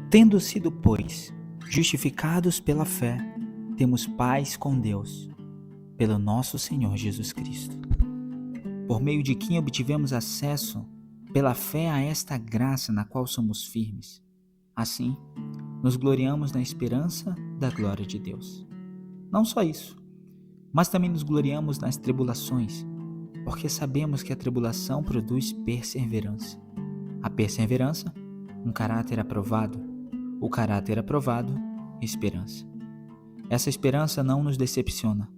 Tendo sido, pois, justificados pela fé, temos paz com Deus, pelo nosso Senhor Jesus Cristo, por meio de quem obtivemos acesso pela fé a esta graça na qual somos firmes. Assim, nos gloriamos na esperança da glória de Deus. Não só isso, mas também nos gloriamos nas tribulações, porque sabemos que a tribulação produz perseverança. A perseverança, um caráter aprovado. O caráter aprovado, esperança. Essa esperança não nos decepciona,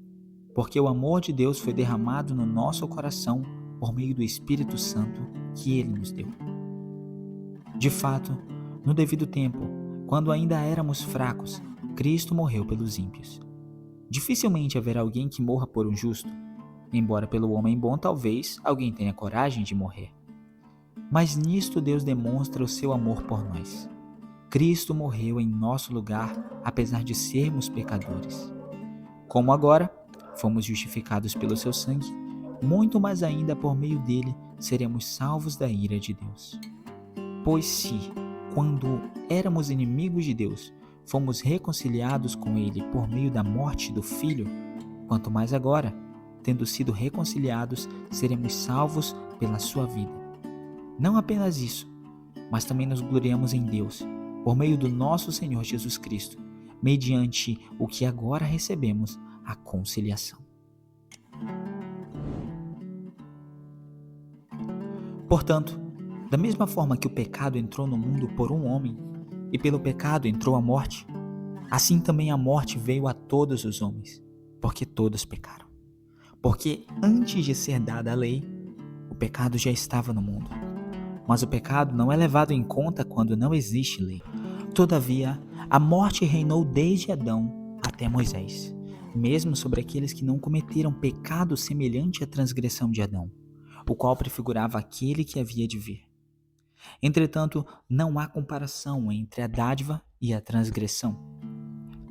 porque o amor de Deus foi derramado no nosso coração por meio do Espírito Santo que Ele nos deu. De fato, no devido tempo, quando ainda éramos fracos, Cristo morreu pelos ímpios. Dificilmente haverá alguém que morra por um justo, embora pelo homem bom talvez alguém tenha coragem de morrer. Mas nisto Deus demonstra o seu amor por nós. Cristo morreu em nosso lugar, apesar de sermos pecadores. Como agora fomos justificados pelo seu sangue, muito mais ainda por meio dele seremos salvos da ira de Deus. Pois se, quando éramos inimigos de Deus, fomos reconciliados com ele por meio da morte do Filho, quanto mais agora, tendo sido reconciliados, seremos salvos pela sua vida. Não apenas isso, mas também nos gloriamos em Deus, por meio do nosso Senhor Jesus Cristo, mediante o que agora recebemos, a conciliação. Portanto, da mesma forma que o pecado entrou no mundo por um homem, e pelo pecado entrou a morte, assim também a morte veio a todos os homens, porque todos pecaram. Porque antes de ser dada a lei, o pecado já estava no mundo. Mas o pecado não é levado em conta quando não existe lei. Todavia, a morte reinou desde Adão até Moisés, mesmo sobre aqueles que não cometeram pecado semelhante à transgressão de Adão, o qual prefigurava aquele que havia de vir. Entretanto, não há comparação entre a dádiva e a transgressão.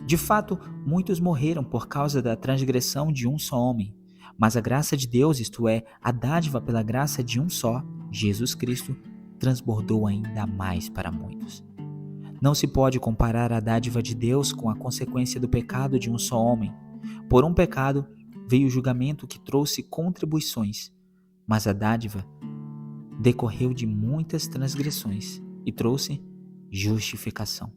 De fato, muitos morreram por causa da transgressão de um só homem, mas a graça de Deus, isto é, a dádiva pela graça de um só, Jesus Cristo, transbordou ainda mais para muitos. Não se pode comparar a dádiva de Deus com a consequência do pecado de um só homem. Por um pecado veio o julgamento que trouxe contribuições, mas a dádiva decorreu de muitas transgressões e trouxe justificação.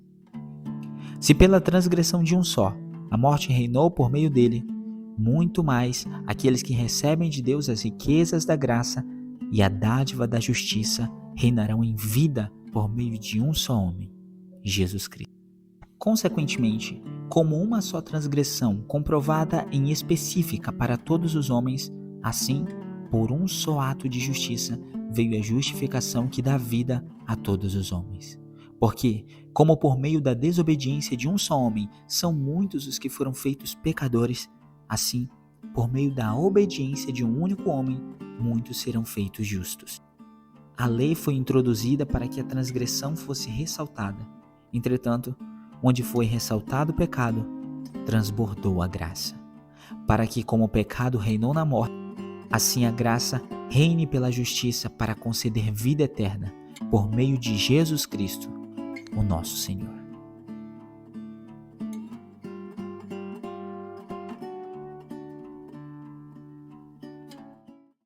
Se pela transgressão de um só a morte reinou por meio dele, muito mais aqueles que recebem de Deus as riquezas da graça e a dádiva da justiça reinarão em vida por meio de um só homem, Jesus Cristo. Consequentemente, como uma só transgressão comprovada em específica para todos os homens, assim, por um só ato de justiça, veio a justificação que dá vida a todos os homens. Porque, como por meio da desobediência de um só homem são muitos os que foram feitos pecadores, assim, por meio da obediência de um único homem, muitos serão feitos justos. A lei foi introduzida para que a transgressão fosse ressaltada. Entretanto, onde foi ressaltado o pecado, transbordou a graça. Para que, como o pecado reinou na morte, assim a graça reine pela justiça para conceder vida eterna, por meio de Jesus Cristo, o nosso Senhor.